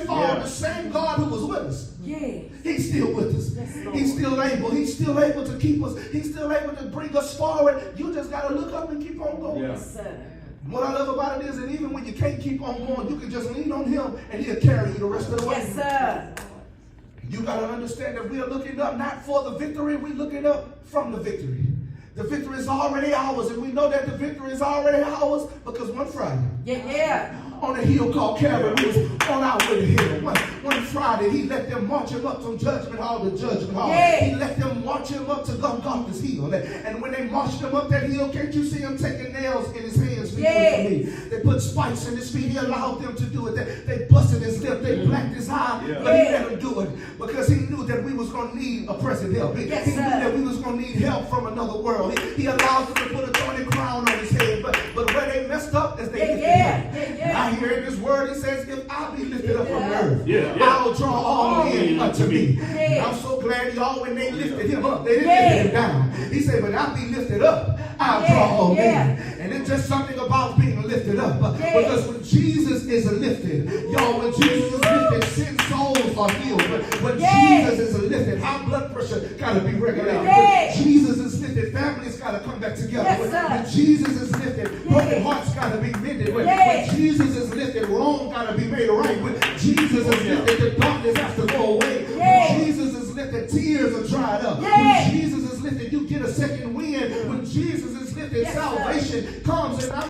fall, the same God who was with us, Yes. He's still with us. Yes, Lord. He's still able. He's still able to keep us. He's still able to bring us forward. You just got to look up and keep on going. Yes, sir. What I love about it is that even when you can't keep on going, you can just lean on Him and He'll carry you the rest of the way. Yes, sir. You got to understand that we are looking up not for the victory, we're looking up from the victory. The victory is already ours, and we know that the victory is already ours because one Friday, Yeah. on a hill called Calvary, we was on our way to hell. One Friday, He let them march Him up from Judgment Hall to Judgment Hall. Yeah. He let them march Him up to Golgotha's hill. And when they marched Him up that hill, can't you see Him taking nails in His hands before Yeah. me? They put spikes in His feet. He allowed them to do it. They busted His lip. They blacked His eye. Yeah. But He let them do it because He knew that we was going to need a present help. He Yes, knew sir. that we was going to need help from another world. He allowed them to put a thorny crown on His head. But where they messed up is they lifted Him. I hear in His word, He says, if I be lifted up from the earth, Yeah. I'll draw all men unto me. Yeah. I'm so glad y'all, when they lifted Him up, they didn't lift Him down. He said, but I'll be lifted up, I'll draw all men. And it's just something about being lifted up. Because when Jesus is lifted, y'all, when Jesus is lifted, sin souls are healed. When Jesus is lifted, high blood pressure got to be regulated. When Jesus is lifted, families got to come back together. When Jesus is lifted, broken hearts got to be mended. When Jesus is lifted, wrong got to be made right. When Jesus is